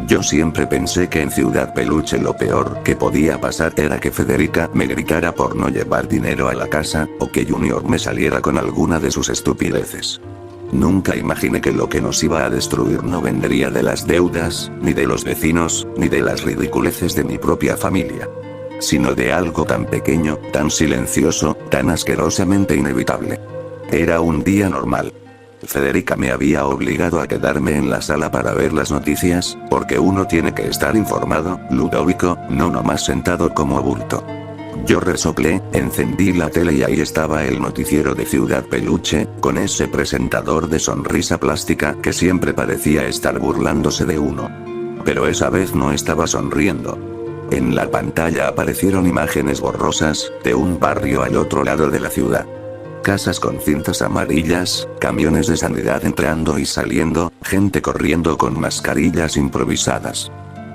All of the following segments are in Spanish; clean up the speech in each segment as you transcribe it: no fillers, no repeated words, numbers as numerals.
Yo siempre pensé que en Ciudad Peluche lo peor que podía pasar era que Federica me gritara por no llevar dinero a la casa, o que Junior me saliera con alguna de sus estupideces. Nunca imaginé que lo que nos iba a destruir no vendría de las deudas, ni de los vecinos, ni de las ridiculeces de mi propia familia. Sino de algo tan pequeño, tan silencioso, tan asquerosamente inevitable. Era un día normal. Federica me había obligado a quedarme en la sala para ver las noticias, porque uno tiene que estar informado, Ludovico, no nomás sentado como bulto. Yo resoplé, encendí la tele y ahí estaba el noticiero de Ciudad Peluche, con ese presentador de sonrisa plástica que siempre parecía estar burlándose de uno. Pero esa vez no estaba sonriendo. En la pantalla aparecieron imágenes borrosas, de un barrio al otro lado de la ciudad. Casas con cintas amarillas, camiones de sanidad entrando y saliendo, gente corriendo con mascarillas improvisadas.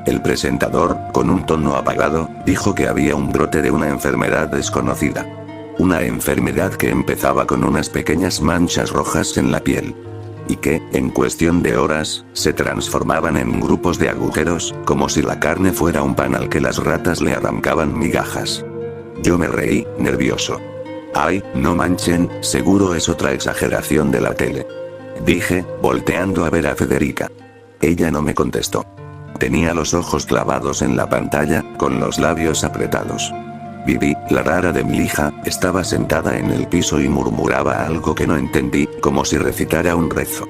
El presentador, con un tono apagado, dijo que había un brote de una enfermedad desconocida. Una enfermedad que empezaba con unas pequeñas manchas rojas en la piel. Y que, en cuestión de horas, se transformaban en grupos de agujeros, como si la carne fuera un pan al que las ratas le arrancaban migajas. Yo me reí, nervioso. Ay, no manchen, seguro es otra exageración de la tele. Dije, volteando a ver a Federica. Ella no me contestó. Tenía los ojos clavados en la pantalla, con los labios apretados. Vivi, la rara de mi hija, estaba sentada en el piso y murmuraba algo que no entendí, como si recitara un rezo.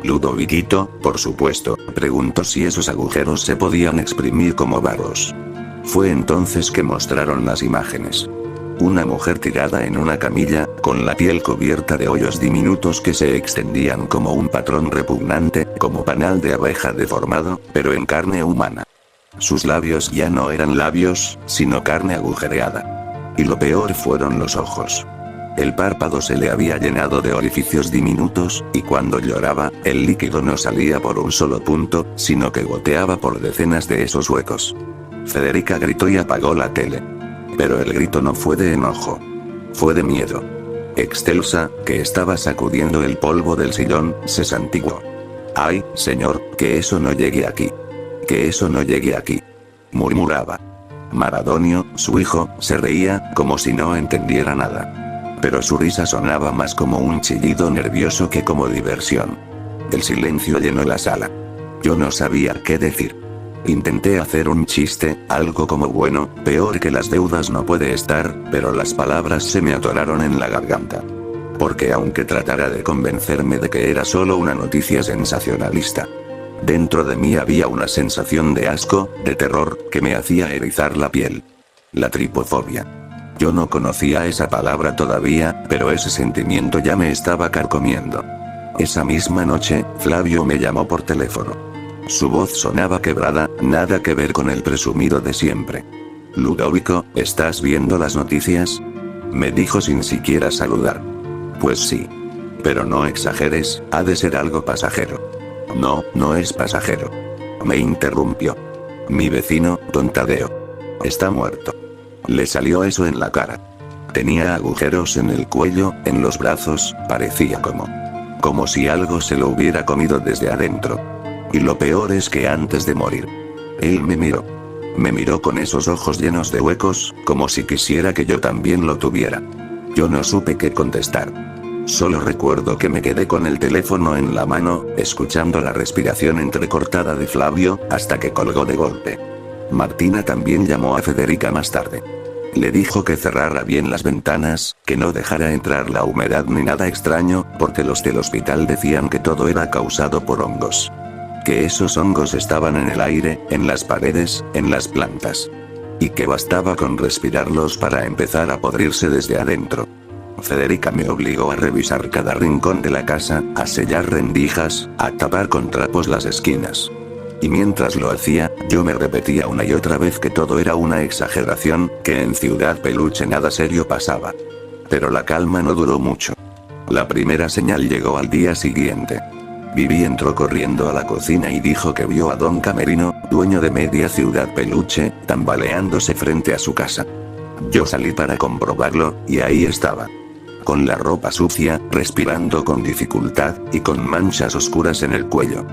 Ludoviquito, por supuesto, preguntó si esos agujeros se podían exprimir como barros. Fue entonces que mostraron las imágenes. Una mujer tirada en una camilla, con la piel cubierta de hoyos diminutos que se extendían como un patrón repugnante, como panal de abeja deformado, pero en carne humana. Sus labios ya no eran labios, sino carne agujereada. Y lo peor fueron los ojos. El párpado se le había llenado de orificios diminutos, y cuando lloraba, el líquido no salía por un solo punto, sino que goteaba por decenas de esos huecos. Federica gritó y apagó la tele. Pero el grito no fue de enojo. Fue de miedo. Excelsa, que estaba sacudiendo el polvo del sillón, se santiguó. Ay, señor, que eso no llegue aquí. Que eso no llegue aquí. Murmuraba. Maradonio, su hijo, se reía, como si no entendiera nada. Pero su risa sonaba más como un chillido nervioso que como diversión. El silencio llenó la sala. Yo no sabía qué decir. Intenté hacer un chiste, algo como bueno, peor que las deudas no puede estar, pero las palabras se me atoraron en la garganta. Porque aunque tratara de convencerme de que era solo una noticia sensacionalista, dentro de mí había una sensación de asco, de terror, que me hacía erizar la piel. La tripofobia. Yo no conocía esa palabra todavía, pero ese sentimiento ya me estaba carcomiendo. Esa misma noche, Flavio me llamó por teléfono. Su voz sonaba quebrada, nada que ver con el presumido de siempre. Ludovico, ¿estás viendo las noticias? Me dijo sin siquiera saludar. Pues sí. Pero no exageres, ha de ser algo pasajero. No, no es pasajero. Me interrumpió. Mi vecino, don Tadeo. Está muerto. Le salió eso en la cara. Tenía agujeros en el cuello, en los brazos, parecía como si algo se lo hubiera comido desde adentro. Y lo peor es que antes de morir, él me miró. Me miró con esos ojos llenos de huecos, como si quisiera que yo también lo tuviera. Yo no supe qué contestar. Solo recuerdo que me quedé con el teléfono en la mano, escuchando la respiración entrecortada de Flavio, hasta que colgó de golpe. Martina también llamó a Federica más tarde. Le dijo que cerrara bien las ventanas, que no dejara entrar la humedad ni nada extraño, porque los del hospital decían que todo era causado por hongos. Que esos hongos estaban en el aire, en las paredes, en las plantas. Y que bastaba con respirarlos para empezar a podrirse desde adentro. Federica me obligó a revisar cada rincón de la casa, a sellar rendijas, a tapar con trapos las esquinas. Y mientras lo hacía, yo me repetía una y otra vez que todo era una exageración, que en Ciudad Peluche nada serio pasaba. Pero la calma no duró mucho. La primera señal llegó al día siguiente. Vivi entró corriendo a la cocina y dijo que vio a don Camerino, dueño de media Ciudad Peluche, tambaleándose frente a su casa. Yo salí para comprobarlo, y ahí estaba. Con la ropa sucia, respirando con dificultad, y con manchas oscuras en el cuello.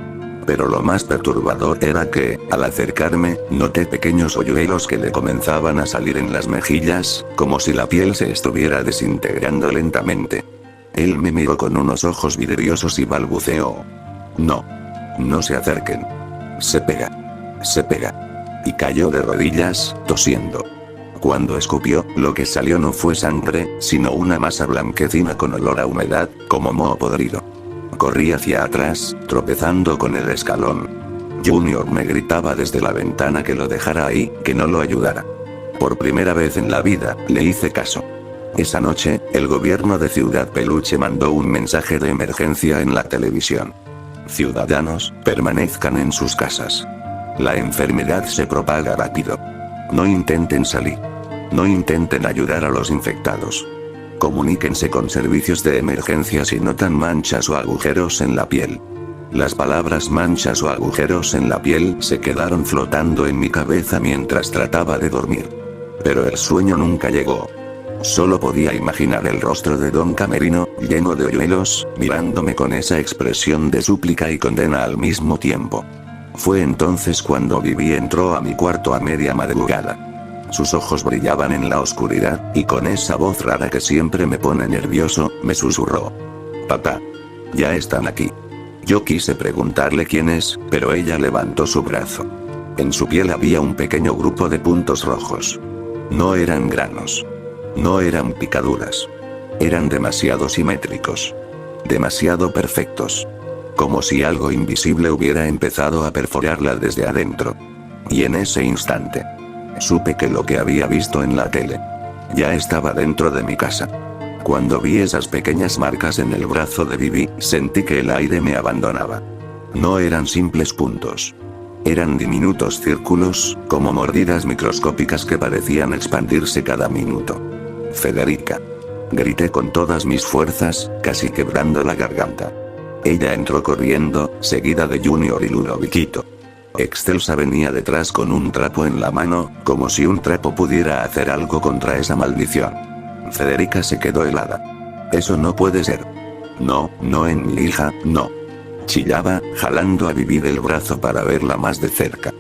Pero lo más perturbador era que, al acercarme, noté pequeños hoyuelos que le comenzaban a salir en las mejillas, como si la piel se estuviera desintegrando lentamente. Él me miró con unos ojos vidriosos y balbuceó: no. No se acerquen. Se pega. Se pega. Y cayó de rodillas, tosiendo. Cuando escupió, lo que salió no fue sangre, sino una masa blanquecina con olor a humedad, como moho podrido. Corrí hacia atrás, tropezando con el escalón. Junior me gritaba desde la ventana que lo dejara ahí, que no lo ayudara. Por primera vez en la vida, le hice caso. Esa noche, el gobierno de Ciudad Peluche mandó un mensaje de emergencia en la televisión. Ciudadanos, permanezcan en sus casas. La enfermedad se propaga rápido. No intenten salir. No intenten ayudar a los infectados. Comuníquense con servicios de emergencia si notan manchas o agujeros en la piel. Las palabras manchas o agujeros en la piel se quedaron flotando en mi cabeza mientras trataba de dormir. Pero el sueño nunca llegó. Solo podía imaginar el rostro de Don Camerino, lleno de hoyuelos, mirándome con esa expresión de súplica y condena al mismo tiempo. Fue entonces cuando Vivi entró a mi cuarto a media madrugada. Sus ojos brillaban en la oscuridad, y con esa voz rara que siempre me pone nervioso, me susurró: papá. Ya están aquí. Yo quise preguntarle quién es, pero ella levantó su brazo. En su piel había un pequeño grupo de puntos rojos. No eran granos. No eran picaduras. Eran demasiado simétricos. Demasiado perfectos. Como si algo invisible hubiera empezado a perforarla desde adentro. Y en ese instante, supe que lo que había visto en la tele ya estaba dentro de mi casa. Cuando vi esas pequeñas marcas en el brazo de Vivi, sentí que el aire me abandonaba. No eran simples puntos. Eran diminutos círculos, como mordidas microscópicas que parecían expandirse cada minuto. Federica. Grité con todas mis fuerzas, casi quebrando la garganta. Ella entró corriendo, seguida de Junior y Ludovicito. Excelsa venía detrás con un trapo en la mano, como si un trapo pudiera hacer algo contra esa maldición. Federica se quedó helada. Eso no puede ser. No, no en mi hija, no. Chillaba, jalando a Vivi del brazo para verla más de cerca.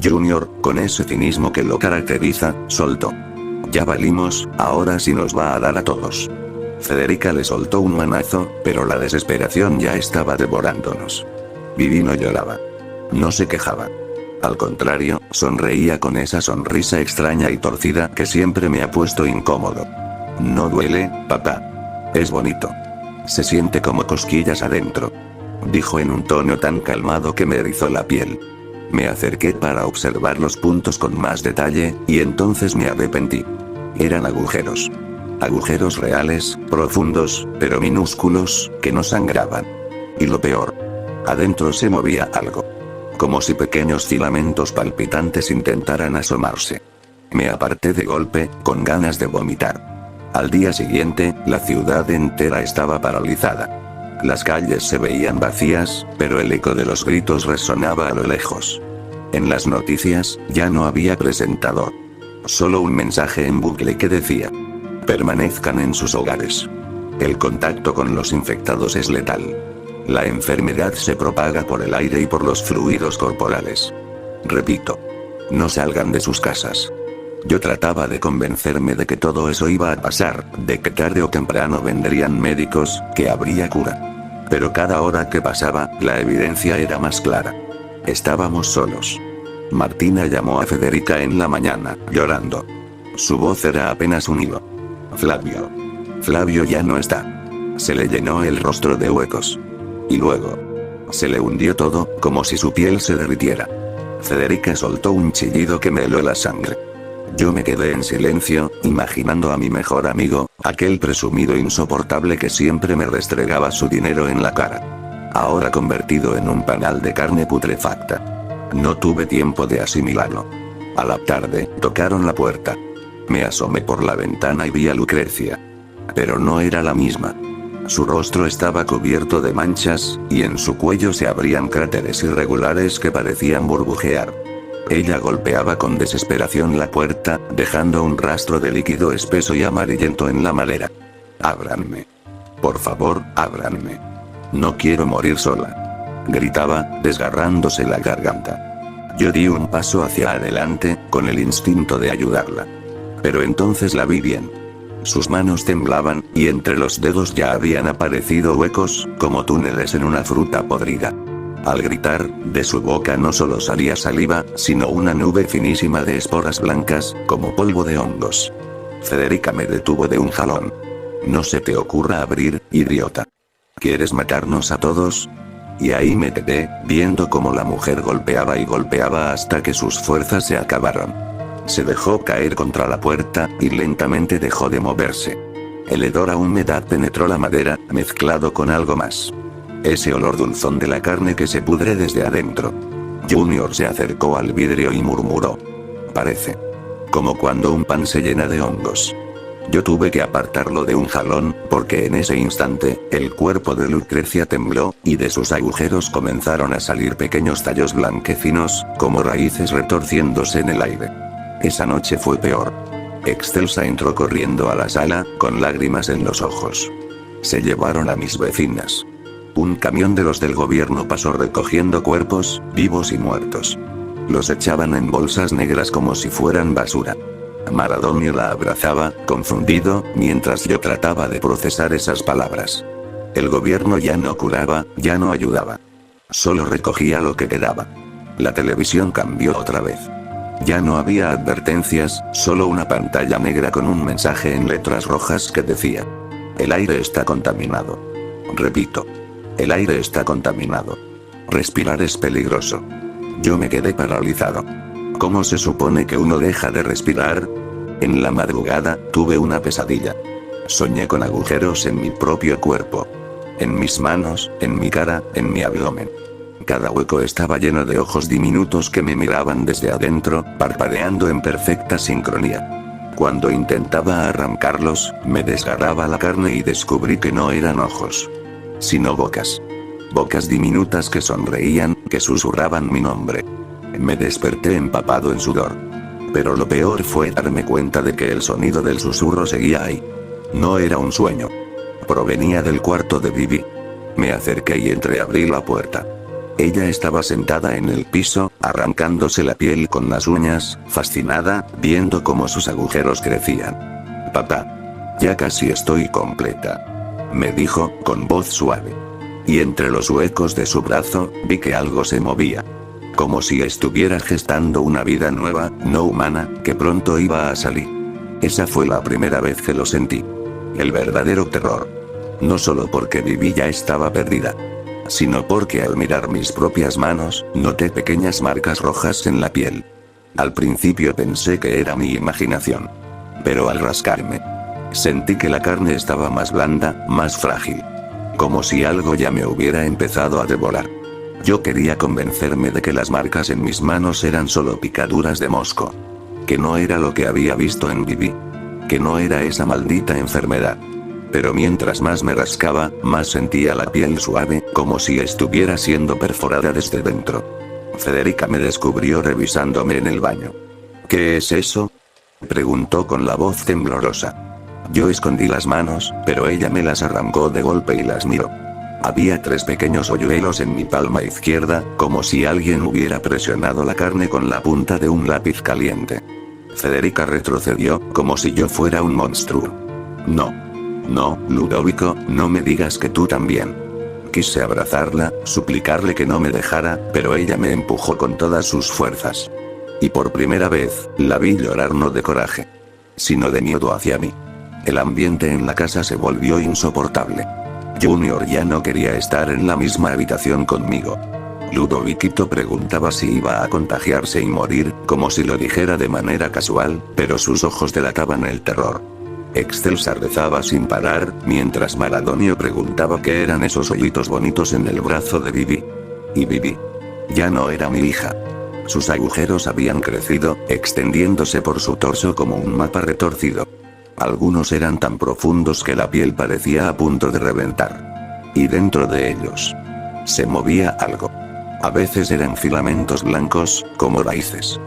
Junior, con ese cinismo que lo caracteriza, soltó: ya valimos, ahora sí nos va a dar a todos. Federica le soltó un manazo, pero la desesperación ya estaba devorándonos. Vivi no lloraba. No se quejaba. Al contrario, sonreía con esa sonrisa extraña y torcida que siempre me ha puesto incómodo. No duele, papá. Es bonito. Se siente como cosquillas adentro. Dijo en un tono tan calmado que me erizó la piel. Me acerqué para observar los puntos con más detalle, y entonces me arrepentí. Eran agujeros. Agujeros reales, profundos, pero minúsculos, que no sangraban. Y lo peor. Adentro se movía algo. Como si pequeños filamentos palpitantes intentaran asomarse. Me aparté de golpe, con ganas de vomitar. Al día siguiente, la ciudad entera estaba paralizada. Las calles se veían vacías, pero el eco de los gritos resonaba a lo lejos. En las noticias, ya no había presentador. Solo un mensaje en bucle que decía: permanezcan en sus hogares. El contacto con los infectados es letal. La enfermedad se propaga por el aire y por los fluidos corporales. Repito, no salgan de sus casas. Yo trataba de convencerme de que todo eso iba a pasar, de que tarde o temprano vendrían médicos, que habría cura. Pero cada hora que pasaba, la evidencia era más clara. Estábamos solos. Martina llamó a Federica en la mañana, llorando. Su voz era apenas un hilo. Flavio. Flavio ya no está. Se le llenó el rostro de huecos. Y luego, se le hundió todo, como si su piel se derritiera. Federica soltó un chillido que me heló la sangre. Yo me quedé en silencio, imaginando a mi mejor amigo, aquel presumido insoportable que siempre me restregaba su dinero en la cara. Ahora convertido en un panal de carne putrefacta. No tuve tiempo de asimilarlo. A la tarde, tocaron la puerta. Me asomé por la ventana y vi a Lucrecia. Pero no era la misma. Su rostro estaba cubierto de manchas, y en su cuello se abrían cráteres irregulares que parecían burbujear. Ella golpeaba con desesperación la puerta, dejando un rastro de líquido espeso y amarillento en la madera. Ábranme. Por favor, ábranme. No quiero morir sola. gritaba, desgarrándose la garganta. Yo di un paso hacia adelante, con el instinto de ayudarla. Pero entonces la vi bien. Sus manos temblaban, y entre los dedos ya habían aparecido huecos, como túneles en una fruta podrida. Al gritar, de su boca no solo salía saliva, sino una nube finísima de esporas blancas, como polvo de hongos. Federica me detuvo de un jalón. No se te ocurra abrir, idiota. ¿Quieres matarnos a todos? Y ahí me quedé, viendo cómo la mujer golpeaba y golpeaba hasta que sus fuerzas se acabaron. Se dejó caer contra la puerta, y lentamente dejó de moverse. El hedor a humedad penetró la madera, mezclado con algo más. Ese olor dulzón de la carne que se pudre desde adentro. Junior se acercó al vidrio y murmuró. Parece. Como cuando un pan se llena de hongos. Yo tuve que apartarlo de un jalón, porque en ese instante, el cuerpo de Lucrecia tembló, y de sus agujeros comenzaron a salir pequeños tallos blanquecinos, como raíces retorciéndose en el aire. Esa noche fue peor. Excelsa entró corriendo a la sala, con lágrimas en los ojos. Se llevaron a mis vecinas. Un camión de los del gobierno pasó recogiendo cuerpos, vivos y muertos. Los echaban en bolsas negras como si fueran basura. Maradonio la abrazaba, confundido, mientras yo trataba de procesar esas palabras. El gobierno ya no curaba, ya no ayudaba. Solo recogía lo que quedaba. La televisión cambió otra vez. Ya no había advertencias, solo una pantalla negra con un mensaje en letras rojas que decía: el aire está contaminado. Repito. El aire está contaminado. Respirar es peligroso. Yo me quedé paralizado. ¿Cómo se supone que uno deja de respirar? En la madrugada, tuve una pesadilla. Soñé con agujeros en mi propio cuerpo. En mis manos, en mi cara, en mi abdomen. Cada hueco estaba lleno de ojos diminutos que me miraban desde adentro, parpadeando en perfecta sincronía. Cuando intentaba arrancarlos, me desgarraba la carne y descubrí que no eran ojos, sino bocas. Bocas diminutas que sonreían, que susurraban mi nombre. Me desperté empapado en sudor. Pero lo peor fue darme cuenta de que el sonido del susurro seguía ahí. No era un sueño. Provenía del cuarto de Vivi. Me acerqué y entreabrí la puerta. Ella estaba sentada en el piso, arrancándose la piel con las uñas, fascinada, viendo cómo sus agujeros crecían. Papá. Ya casi estoy completa. Me dijo, con voz suave. Y entre los huecos de su brazo, vi que algo se movía. Como si estuviera gestando una vida nueva, no humana, que pronto iba a salir. Esa fue la primera vez que lo sentí. El verdadero terror. No solo porque Vivi ya estaba perdida, sino porque al mirar mis propias manos, noté pequeñas marcas rojas en la piel. Al principio pensé que era mi imaginación. Pero al rascarme, sentí que la carne estaba más blanda, más frágil. Como si algo ya me hubiera empezado a devorar. Yo quería convencerme de que las marcas en mis manos eran solo picaduras de mosco. Que no era lo que había visto en Vivi. Que no era esa maldita enfermedad. Pero mientras más me rascaba, más sentía la piel suave, como si estuviera siendo perforada desde dentro. Federica me descubrió revisándome en el baño. ¿Qué es eso?, preguntó con la voz temblorosa. Yo escondí las manos, pero ella me las arrancó de golpe y las miró. Había 3 pequeños hoyuelos en mi palma izquierda, como si alguien hubiera presionado la carne con la punta de un lápiz caliente. Federica retrocedió, como si yo fuera un monstruo. No. No, Ludovico, no me digas que tú también. Quise abrazarla, suplicarle que no me dejara, pero ella me empujó con todas sus fuerzas. Y por primera vez, la vi llorar no de coraje, sino de miedo hacia mí. El ambiente en la casa se volvió insoportable. Junior ya no quería estar en la misma habitación conmigo. Ludoviquito preguntaba si iba a contagiarse y morir, como si lo dijera de manera casual, pero sus ojos delataban el terror. Excelsa rezaba sin parar, mientras Maradonio preguntaba qué eran esos hoyitos bonitos en el brazo de Vivi. Y Vivi ya no era mi hija. Sus agujeros habían crecido, extendiéndose por su torso como un mapa retorcido. Algunos eran tan profundos que la piel parecía a punto de reventar. Y dentro de ellos se movía algo. A veces eran filamentos blancos, como raíces.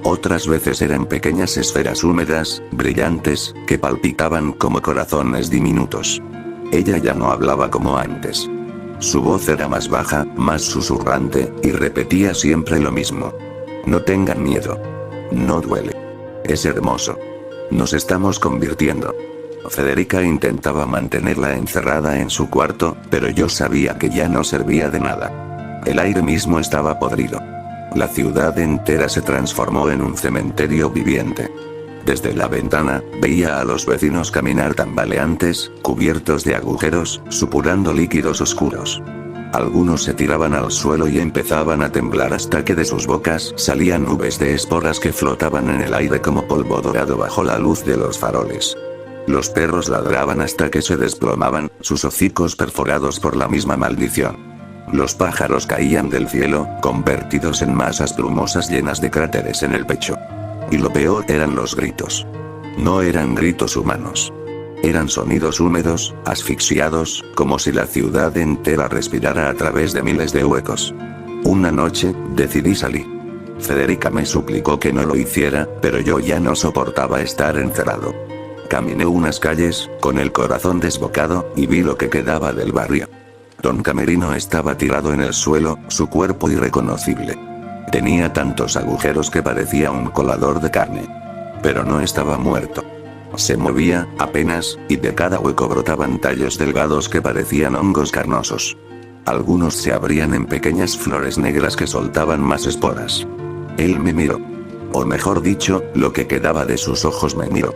Otras veces eran pequeñas esferas húmedas, brillantes, que palpitaban como corazones diminutos. Ella ya no hablaba como antes. Su voz era más baja, más susurrante, y repetía siempre lo mismo. No tengan miedo. No duele. Es hermoso. Nos estamos convirtiendo. Federica intentaba mantenerla encerrada en su cuarto, pero yo sabía que ya no servía de nada. El aire mismo estaba podrido. La ciudad entera se transformó en un cementerio viviente. Desde la ventana, veía a los vecinos caminar tambaleantes, cubiertos de agujeros, supurando líquidos oscuros. Algunos se tiraban al suelo y empezaban a temblar hasta que de sus bocas salían nubes de esporas que flotaban en el aire como polvo dorado bajo la luz de los faroles. Los perros ladraban hasta que se desplomaban, sus hocicos perforados por la misma maldición. Los pájaros caían del cielo, convertidos en masas plumosas llenas de cráteres en el pecho. Y lo peor eran los gritos. No eran gritos humanos. Eran sonidos húmedos, asfixiados, como si la ciudad entera respirara a través de miles de huecos. Una noche, decidí salir. Federica me suplicó que no lo hiciera, pero yo ya no soportaba estar encerrado. Caminé unas calles, con el corazón desbocado, y vi lo que quedaba del barrio. Don Camerino estaba tirado en el suelo, su cuerpo irreconocible. Tenía tantos agujeros que parecía un colador de carne. Pero no estaba muerto. Se movía, apenas, y de cada hueco brotaban tallos delgados que parecían hongos carnosos. Algunos se abrían en pequeñas flores negras que soltaban más esporas. Él me miró. O mejor dicho, lo que quedaba de sus ojos me miró.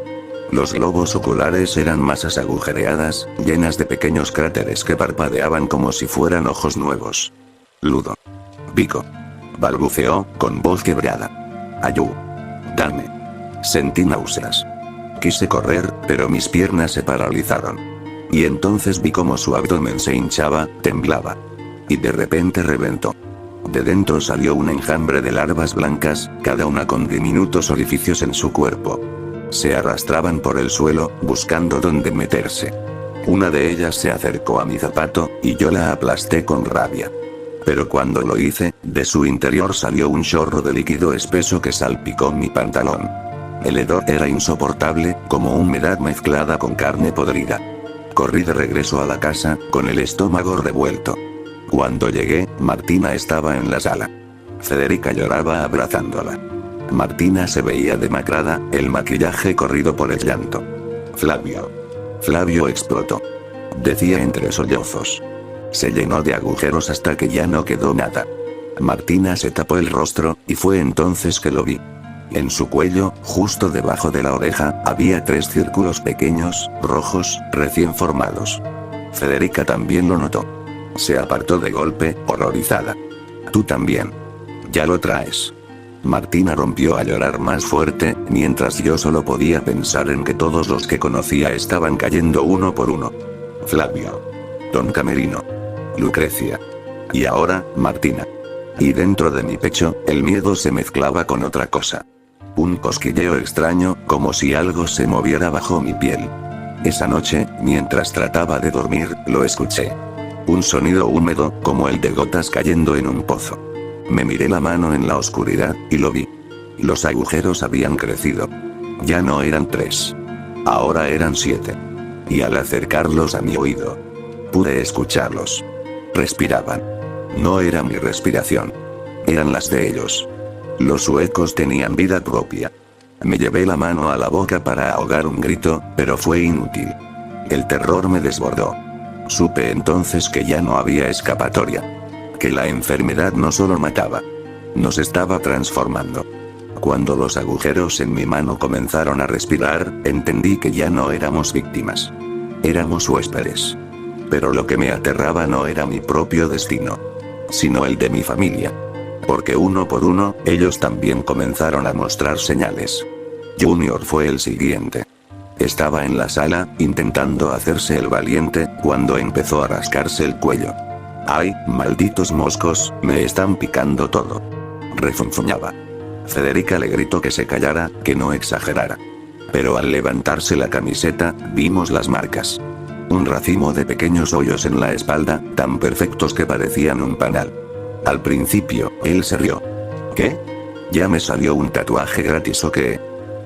Los globos oculares eran masas agujereadas, llenas de pequeños cráteres que parpadeaban como si fueran ojos nuevos. Ludo. Vico. Balbuceó, con voz quebrada. Ayú. Dame. Sentí náuseas. Quise correr, pero mis piernas se paralizaron. Y entonces vi cómo su abdomen se hinchaba, temblaba. Y de repente reventó. De dentro salió un enjambre de larvas blancas, cada una con diminutos orificios en su cuerpo. Se arrastraban por el suelo, buscando dónde meterse. Una de ellas se acercó a mi zapato, y yo la aplasté con rabia. Pero cuando lo hice, de su interior salió un chorro de líquido espeso que salpicó mi pantalón. El hedor era insoportable, como humedad mezclada con carne podrida. Corrí de regreso a la casa, con el estómago revuelto. Cuando llegué, Martina estaba en la sala. Federica lloraba abrazándola. Martina se veía demacrada, el maquillaje corrido por el llanto. Flavio. Flavio explotó. Decía entre sollozos. Se llenó de agujeros hasta que ya no quedó nada. Martina se tapó el rostro, y fue entonces que lo vi. En su cuello, justo debajo de la oreja, había 3 círculos pequeños, rojos, recién formados. Federica también lo notó. Se apartó de golpe, horrorizada. Tú también. Ya lo traes. Martina rompió a llorar más fuerte, mientras yo solo podía pensar en que todos los que conocía estaban cayendo uno por uno. Flavio. Don Camerino. Lucrecia. Y ahora, Martina. Y dentro de mi pecho, el miedo se mezclaba con otra cosa. Un cosquilleo extraño, como si algo se moviera bajo mi piel. Esa noche, mientras trataba de dormir, lo escuché. Un sonido húmedo, como el de gotas cayendo en un pozo. Me miré la mano en la oscuridad, y lo vi. Los agujeros habían crecido. Ya no eran 3. Ahora eran 7. Y al acercarlos a mi oído, pude escucharlos. Respiraban. No era mi respiración. Eran las de ellos. Los huecos tenían vida propia. Me llevé la mano a la boca para ahogar un grito, pero fue inútil. El terror me desbordó. Supe entonces que ya no había escapatoria. Que la enfermedad no solo mataba. Nos estaba transformando. Cuando los agujeros en mi mano comenzaron a respirar, entendí que ya no éramos víctimas. Éramos huéspedes. Pero lo que me aterraba no era mi propio destino, sino el de mi familia. Porque uno por uno, ellos también comenzaron a mostrar señales. Junior fue el siguiente. Estaba en la sala, intentando hacerse el valiente, cuando empezó a rascarse el cuello. ¡Ay, malditos moscos, me están picando todo! Refunfuñaba. Federica le gritó que se callara, que no exagerara. Pero al levantarse la camiseta, vimos las marcas. Un racimo de pequeños hoyos en la espalda, tan perfectos que parecían un panal. Al principio, él se rió. ¿Qué? ¿Ya me salió un tatuaje gratis o qué?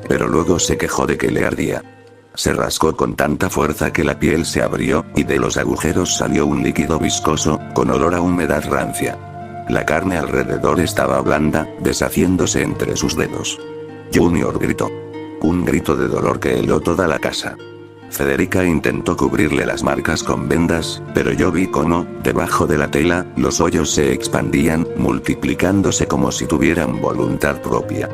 Pero luego se quejó de que le ardía. Se rascó con tanta fuerza que la piel se abrió, y de los agujeros salió un líquido viscoso, con olor a humedad rancia. La carne alrededor estaba blanda, deshaciéndose entre sus dedos. Junior gritó. Un grito de dolor que heló toda la casa. Federica intentó cubrirle las marcas con vendas, pero yo vi cómo, debajo de la tela, los hoyos se expandían, multiplicándose como si tuvieran voluntad propia.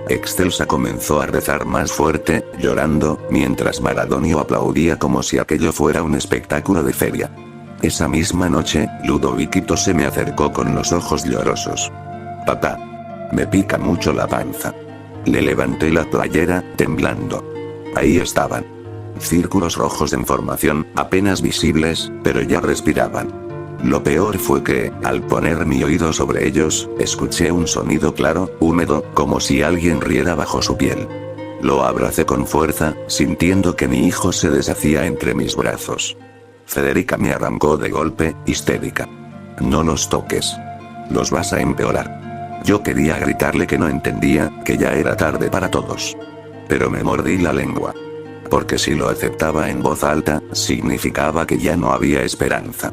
Excelsa comenzó a rezar más fuerte, llorando, mientras Maradonio aplaudía como si aquello fuera un espectáculo de feria. Esa misma noche, Ludoviquito se me acercó con los ojos llorosos. Papá. Me pica mucho la panza. Le levanté la playera, temblando. Ahí estaban. Círculos rojos en formación, apenas visibles, pero ya respiraban. Lo peor fue que, al poner mi oído sobre ellos, escuché un sonido claro, húmedo, como si alguien riera bajo su piel. Lo abracé con fuerza, sintiendo que mi hijo se deshacía entre mis brazos. Federica me arrancó de golpe, histérica. No los toques. Los vas a empeorar. Yo quería gritarle que no entendía, que ya era tarde para todos. Pero me mordí la lengua. Porque si lo aceptaba en voz alta, significaba que ya no había esperanza.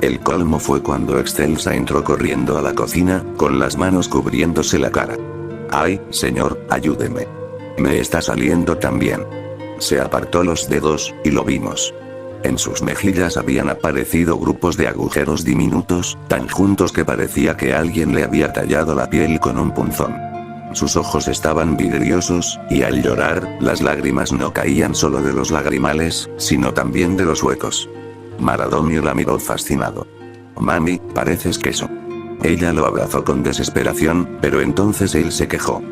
El colmo fue cuando Excelsa entró corriendo a la cocina, con las manos cubriéndose la cara. ¡Ay, señor, ayúdeme! Me está saliendo también. Se apartó los dedos, y lo vimos. En sus mejillas habían aparecido grupos de agujeros diminutos, tan juntos que parecía que alguien le había tallado la piel con un punzón. Sus ojos estaban vidriosos, y al llorar, las lágrimas no caían solo de los lagrimales, sino también de los huecos. Maradonio la miró fascinado. Mami, pareces queso. Ella lo abrazó con desesperación, pero entonces él se quejó.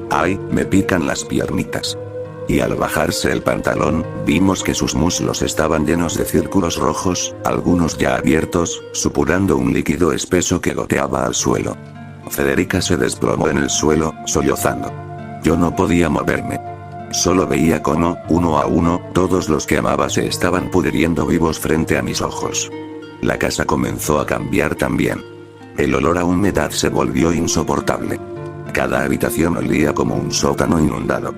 Ay, me pican las piernitas. Y al bajarse el pantalón, vimos que sus muslos estaban llenos de círculos rojos, algunos ya abiertos, supurando un líquido espeso que goteaba al suelo. Federica se desplomó en el suelo, sollozando. Yo no podía moverme. Solo veía cómo, uno a uno, todos los que amaba se estaban pudriendo vivos frente a mis ojos. La casa comenzó a cambiar también. El olor a humedad se volvió insoportable. Cada habitación olía como un sótano inundado.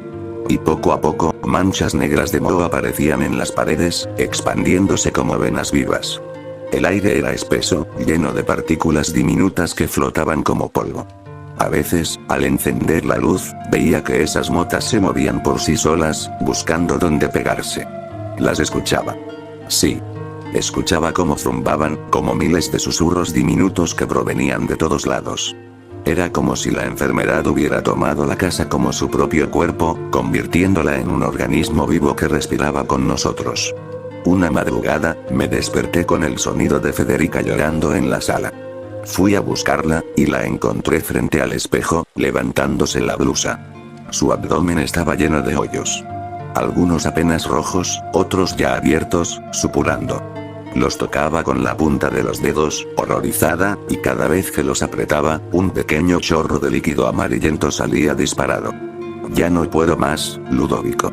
Y poco a poco, manchas negras de moho aparecían en las paredes, expandiéndose como venas vivas. El aire era espeso, lleno de partículas diminutas que flotaban como polvo. A veces, al encender la luz, veía que esas motas se movían por sí solas, buscando dónde pegarse. Las escuchaba. Sí. Escuchaba cómo zumbaban, como miles de susurros diminutos que provenían de todos lados. Era como si la enfermedad hubiera tomado la casa como su propio cuerpo, convirtiéndola en un organismo vivo que respiraba con nosotros. Una madrugada, me desperté con el sonido de Federica llorando en la sala. Fui a buscarla, y la encontré frente al espejo, levantándose la blusa. Su abdomen estaba lleno de hoyos. Algunos apenas rojos, otros ya abiertos, supurando. Los tocaba con la punta de los dedos, horrorizada, y cada vez que los apretaba, un pequeño chorro de líquido amarillento salía disparado. Ya no puedo más, Ludovico.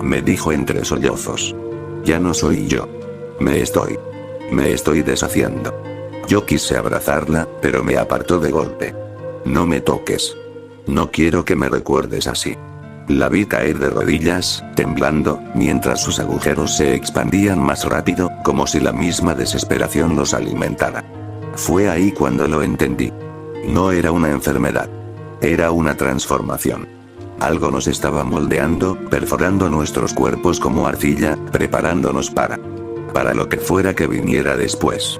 Me dijo entre sollozos. Ya no soy yo. Me estoy deshaciendo. Yo quise abrazarla, pero me apartó de golpe. No me toques. No quiero que me recuerdes así. La vi caer de rodillas, temblando, mientras sus agujeros se expandían más rápido, como si la misma desesperación los alimentara. Fue ahí cuando lo entendí. No era una enfermedad. Era una transformación. Algo nos estaba moldeando, perforando nuestros cuerpos como arcilla, preparándonos para lo que fuera que viniera después.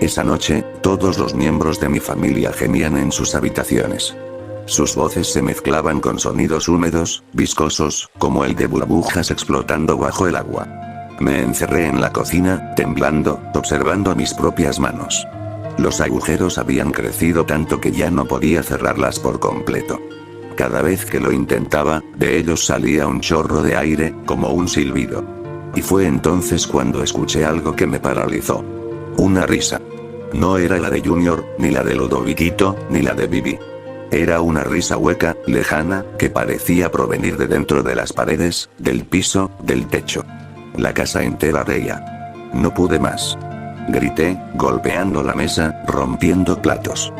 Esa noche, todos los miembros de mi familia gemían en sus habitaciones. Sus voces se mezclaban con sonidos húmedos, viscosos, como el de burbujas explotando bajo el agua. Me encerré en la cocina, temblando, observando mis propias manos. Los agujeros habían crecido tanto que ya no podía cerrarlas por completo. Cada vez que lo intentaba, de ellos salía un chorro de aire, como un silbido. Y fue entonces cuando escuché algo que me paralizó. Una risa. No era la de Junior, ni la de Ludoviquito, ni la de Bibi. Era una risa hueca, lejana, que parecía provenir de dentro de las paredes, del piso, del techo. La casa entera reía. No pude más. Grité, golpeando la mesa, rompiendo platos.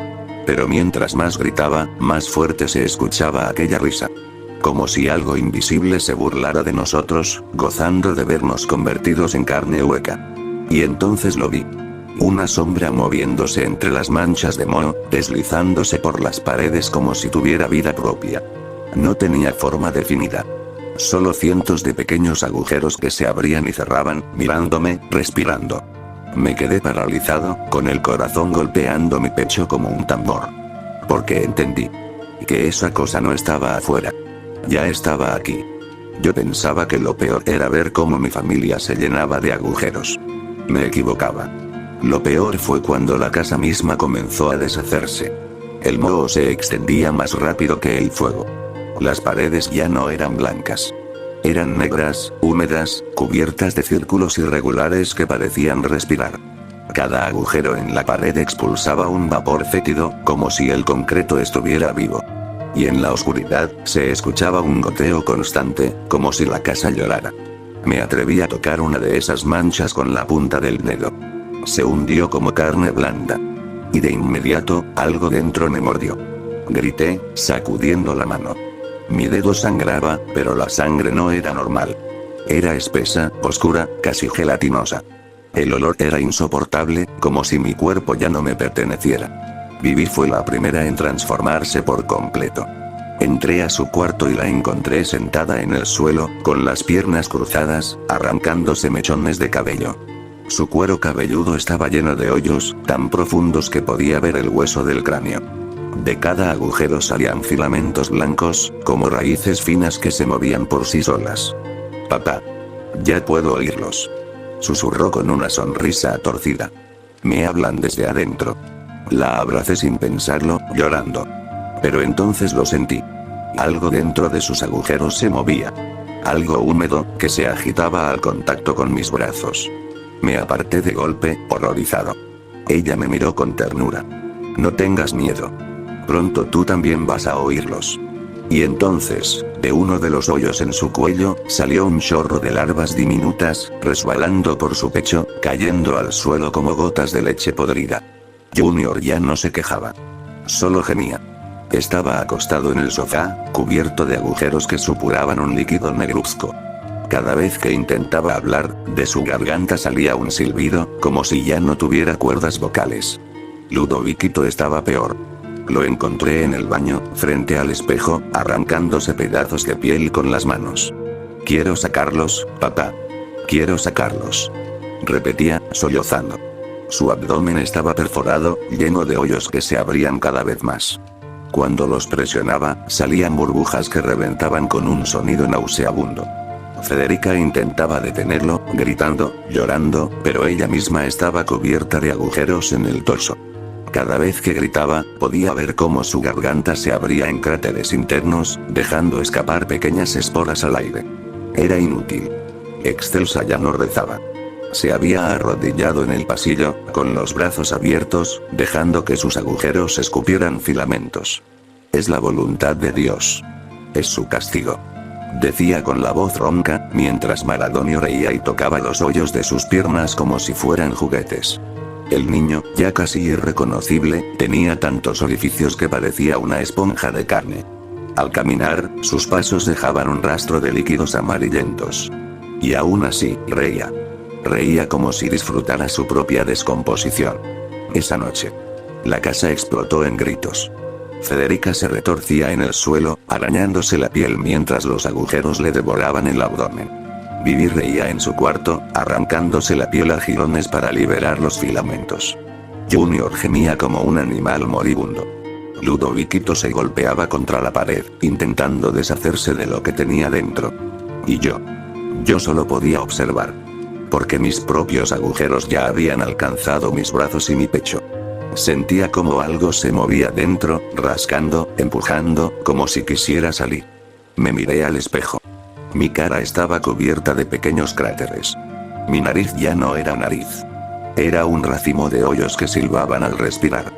Pero mientras más gritaba, más fuerte se escuchaba aquella risa. como si algo invisible se burlara de nosotros, gozando de vernos convertidos en carne hueca. Y entonces lo vi. Una sombra moviéndose entre las manchas de moho, deslizándose por las paredes como si tuviera vida propia. No tenía forma definida. Solo cientos de pequeños agujeros que se abrían y cerraban, mirándome, respirando. Me quedé paralizado, con el corazón golpeando mi pecho como un tambor. Porque entendí que esa cosa no estaba afuera. Ya estaba aquí. Yo pensaba que lo peor era ver cómo mi familia se llenaba de agujeros. Me equivocaba. Lo peor fue cuando la casa misma comenzó a deshacerse. El moho se extendía más rápido que el fuego. Las paredes ya no eran blancas. Eran negras, húmedas, cubiertas de círculos irregulares que parecían respirar. Cada agujero en la pared expulsaba un vapor fétido, como si el concreto estuviera vivo. Y en la oscuridad, se escuchaba un goteo constante, como si la casa llorara. Me atreví a tocar una de esas manchas con la punta del dedo. Se hundió como carne blanda. Y de inmediato, algo dentro me mordió. Grité, sacudiendo la mano. Mi dedo sangraba, pero la sangre no era normal. Era espesa, oscura, casi gelatinosa. El olor era insoportable, como si mi cuerpo ya no me perteneciera. Vivi fue la primera en transformarse por completo. Entré a su cuarto y la encontré sentada en el suelo, con las piernas cruzadas, arrancándose mechones de cabello. Su cuero cabelludo estaba lleno de hoyos, tan profundos que podía ver el hueso del cráneo. De cada agujero salían filamentos blancos, como raíces finas que se movían por sí solas. «Papá. Ya puedo oírlos», susurró con una sonrisa torcida. «Me hablan desde adentro». La abracé sin pensarlo, llorando. Pero entonces lo sentí. Algo dentro de sus agujeros se movía. Algo húmedo, que se agitaba al contacto con mis brazos. Me aparté de golpe, horrorizado. Ella me miró con ternura. «No tengas miedo. Pronto tú también vas a oírlos». Y entonces, de uno de los hoyos en su cuello, salió un chorro de larvas diminutas, resbalando por su pecho, cayendo al suelo como gotas de leche podrida. Junior ya no se quejaba. Solo gemía. Estaba acostado en el sofá, cubierto de agujeros que supuraban un líquido negruzco. Cada vez que intentaba hablar, de su garganta salía un silbido, como si ya no tuviera cuerdas vocales. Ludoviquito estaba peor. Lo encontré en el baño, frente al espejo, arrancándose pedazos de piel con las manos. «Quiero sacarlos, papá. Quiero sacarlos», repetía, sollozando. Su abdomen estaba perforado, lleno de hoyos que se abrían cada vez más. Cuando los presionaba, salían burbujas que reventaban con un sonido nauseabundo. Federica intentaba detenerlo, gritando, llorando, pero ella misma estaba cubierta de agujeros en el torso. Cada vez que gritaba, podía ver cómo su garganta se abría en cráteres internos, dejando escapar pequeñas esporas al aire. Era inútil. Excelsa ya no rezaba. Se había arrodillado en el pasillo, con los brazos abiertos, dejando que sus agujeros escupieran filamentos. «Es la voluntad de Dios. Es su castigo», decía con la voz ronca, mientras Maradonio reía y tocaba los hoyos de sus piernas como si fueran juguetes. El niño, ya casi irreconocible, tenía tantos orificios que parecía una esponja de carne. Al caminar, sus pasos dejaban un rastro de líquidos amarillentos. Y aún así, reía. Reía como si disfrutara su propia descomposición. Esa noche, la casa explotó en gritos. Federica se retorcía en el suelo, arañándose la piel mientras los agujeros le devoraban el abdomen. Vivi reía en su cuarto, arrancándose la piel a jirones para liberar los filamentos. Junior gemía como un animal moribundo. Ludoviquito se golpeaba contra la pared, intentando deshacerse de lo que tenía dentro. Y yo solo podía observar. Porque mis propios agujeros ya habían alcanzado mis brazos y mi pecho. Sentía como algo se movía dentro, rascando, empujando, como si quisiera salir. Me miré al espejo. Mi cara estaba cubierta de pequeños cráteres. Mi nariz ya no era nariz. Era un racimo de hoyos que silbaban al respirar.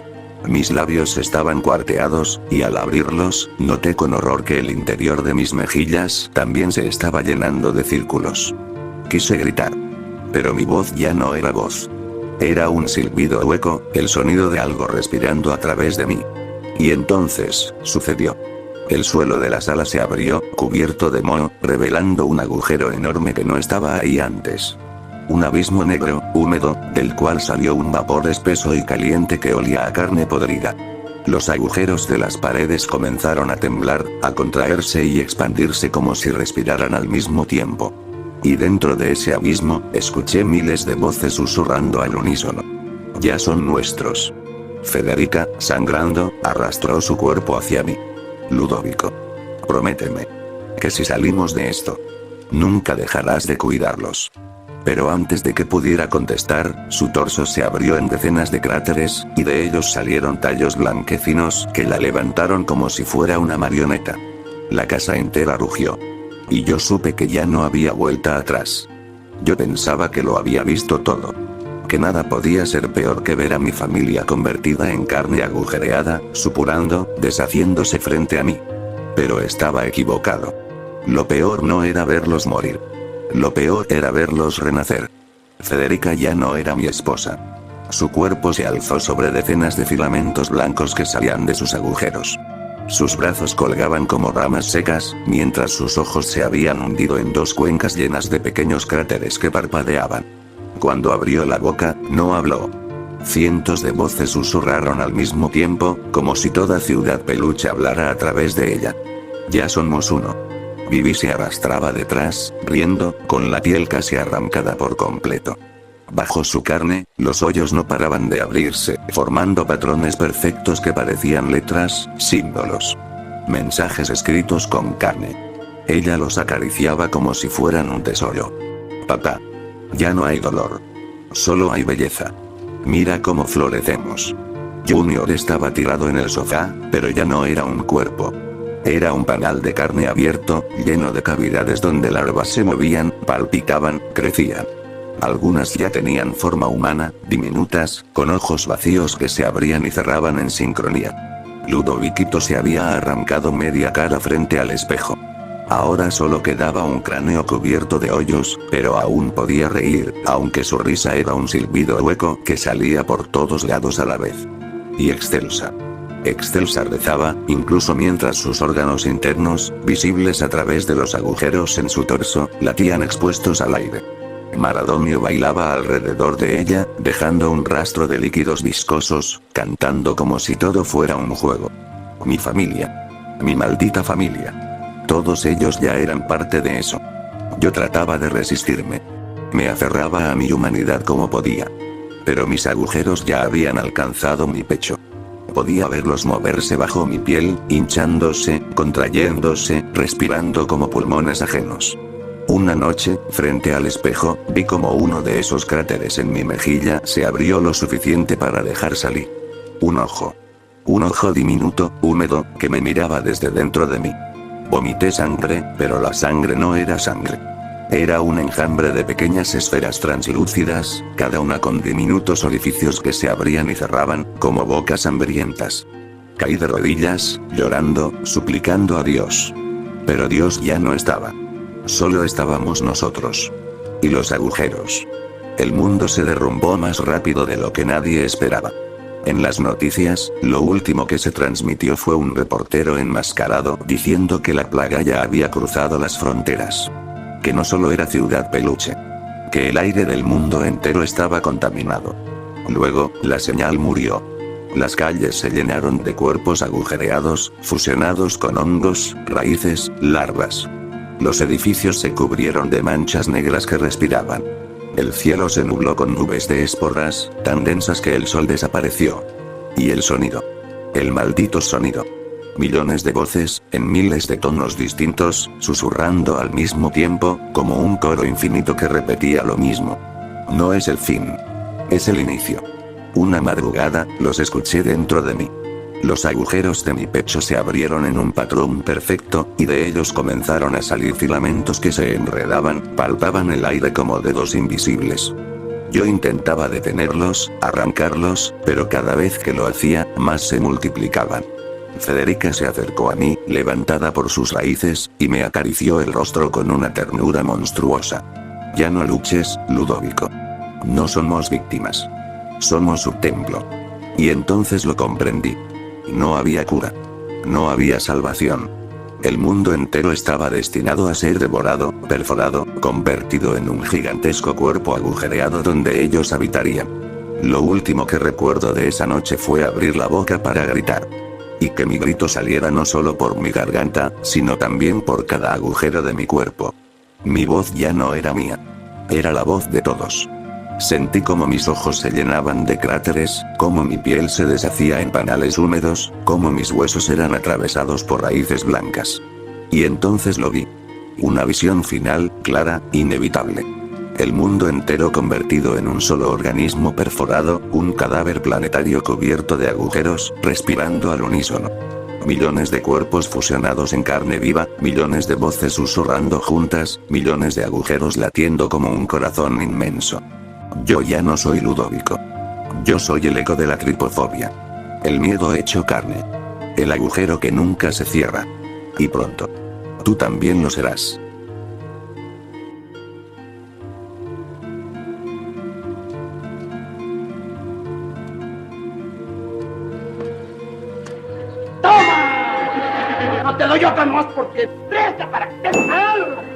Mis labios estaban cuarteados, y al abrirlos, noté con horror que el interior de mis mejillas también se estaba llenando de círculos. Quise gritar. Pero mi voz ya no era voz. Era un silbido hueco, el sonido de algo respirando a través de mí. Y entonces, sucedió. El suelo de la sala se abrió, cubierto de moho, revelando un agujero enorme que no estaba ahí antes. Un abismo negro, húmedo, del cual salió un vapor espeso y caliente que olía a carne podrida. Los agujeros de las paredes comenzaron a temblar, a contraerse y expandirse como si respiraran al mismo tiempo. Y dentro de ese abismo, escuché miles de voces susurrando al unísono. Ya son nuestros. Federica, sangrando, arrastró su cuerpo hacia mí. Ludovico. Prométeme. Que si salimos de esto, nunca dejarás de cuidarlos. Pero antes de que pudiera contestar, su torso se abrió en decenas de cráteres, y de ellos salieron tallos blanquecinos que la levantaron como si fuera una marioneta. La casa entera rugió. Y yo supe que ya no había vuelta atrás. Yo pensaba que lo había visto todo. Que nada podía ser peor que ver a mi familia convertida en carne agujereada, supurando, deshaciéndose frente a mí. Pero estaba equivocado. Lo peor no era verlos morir. Lo peor era verlos renacer. Federica ya no era mi esposa. Su cuerpo se alzó sobre decenas de filamentos blancos que salían de sus agujeros. Sus brazos colgaban como ramas secas, mientras sus ojos se habían hundido en dos cuencas llenas de pequeños cráteres que parpadeaban. Cuando abrió la boca, no habló. Cientos de voces susurraron al mismo tiempo, como si toda Ciudad Peluche hablara a través de ella. Ya somos uno. Vivi se arrastraba detrás, riendo, con la piel casi arrancada por completo. Bajo su carne, los hoyos no paraban de abrirse, formando patrones perfectos que parecían letras, símbolos. Mensajes escritos con carne. Ella los acariciaba como si fueran un tesoro. Papá. Ya no hay dolor. Solo hay belleza. Mira cómo florecemos. Junior estaba tirado en el sofá, pero ya no era un cuerpo. Era un panal de carne abierto, lleno de cavidades donde larvas se movían, palpitaban, crecían. Algunas ya tenían forma humana, diminutas, con ojos vacíos que se abrían y cerraban en sincronía. Ludoviquito se había arrancado media cara frente al espejo. Ahora solo quedaba un cráneo cubierto de hoyos, pero aún podía reír, aunque su risa era un silbido hueco que salía por todos lados a la vez. Y Excelsa. Excelsa rezaba, incluso mientras sus órganos internos, visibles a través de los agujeros en su torso, latían expuestos al aire. Maradonio bailaba alrededor de ella, dejando un rastro de líquidos viscosos, cantando como si todo fuera un juego. Mi familia. Mi maldita familia. Todos ellos ya eran parte de eso. Yo trataba de resistirme. Me aferraba a mi humanidad como podía. Pero mis agujeros ya habían alcanzado mi pecho. Podía verlos moverse bajo mi piel, hinchándose, contrayéndose, respirando como pulmones ajenos. Una noche, frente al espejo, vi como uno de esos cráteres en mi mejilla se abrió lo suficiente para dejar salir un ojo. Un ojo diminuto, húmedo, que me miraba desde dentro de mí. Vomité sangre, pero la sangre no era sangre. Era un enjambre de pequeñas esferas translúcidas, cada una con diminutos orificios que se abrían y cerraban, como bocas hambrientas. Caí de rodillas, llorando, suplicando a Dios. Pero Dios ya no estaba. Solo estábamos nosotros. Y los agujeros. El mundo se derrumbó más rápido de lo que nadie esperaba. En las noticias, lo último que se transmitió fue un reportero enmascarado diciendo que la plaga ya había cruzado las fronteras. Que no solo era Ciudad Peluche. Que el aire del mundo entero estaba contaminado. Luego, la señal murió. Las calles se llenaron de cuerpos agujereados, fusionados con hongos, raíces, larvas. Los edificios se cubrieron de manchas negras que respiraban. El cielo se nubló con nubes de esporas, tan densas que el sol desapareció. Y el sonido. El maldito sonido. Millones de voces, en miles de tonos distintos, susurrando al mismo tiempo, como un coro infinito que repetía lo mismo. No es el fin. Es el inicio. Una madrugada, los escuché dentro de mí. Los agujeros de mi pecho se abrieron en un patrón perfecto, y de ellos comenzaron a salir filamentos que se enredaban, palpaban el aire como dedos invisibles. Yo intentaba detenerlos, arrancarlos, pero cada vez que lo hacía, más se multiplicaban. Federica se acercó a mí, levantada por sus raíces, y me acarició el rostro con una ternura monstruosa. Ya no luches, Ludovico. No somos víctimas. Somos su templo. Y entonces lo comprendí. No había cura. No había salvación. El mundo entero estaba destinado a ser devorado, perforado, convertido en un gigantesco cuerpo agujereado donde ellos habitarían. Lo último que recuerdo de esa noche fue abrir la boca para gritar. Y que mi grito saliera no solo por mi garganta, sino también por cada agujero de mi cuerpo. Mi voz ya no era mía. Era la voz de todos. Sentí como mis ojos se llenaban de cráteres, como mi piel se deshacía en panales húmedos, como mis huesos eran atravesados por raíces blancas. Y entonces lo vi. Una visión final, clara, inevitable. El mundo entero convertido en un solo organismo perforado, un cadáver planetario cubierto de agujeros, respirando al unísono. Millones de cuerpos fusionados en carne viva, millones de voces susurrando juntas, millones de agujeros latiendo como un corazón inmenso. Yo ya no soy Ludovico. Yo soy el eco de la tripofobia. El miedo hecho carne. El agujero que nunca se cierra. Y pronto. Tú también lo serás. ¡Toma! No te doy otra más porque presta para que te salga.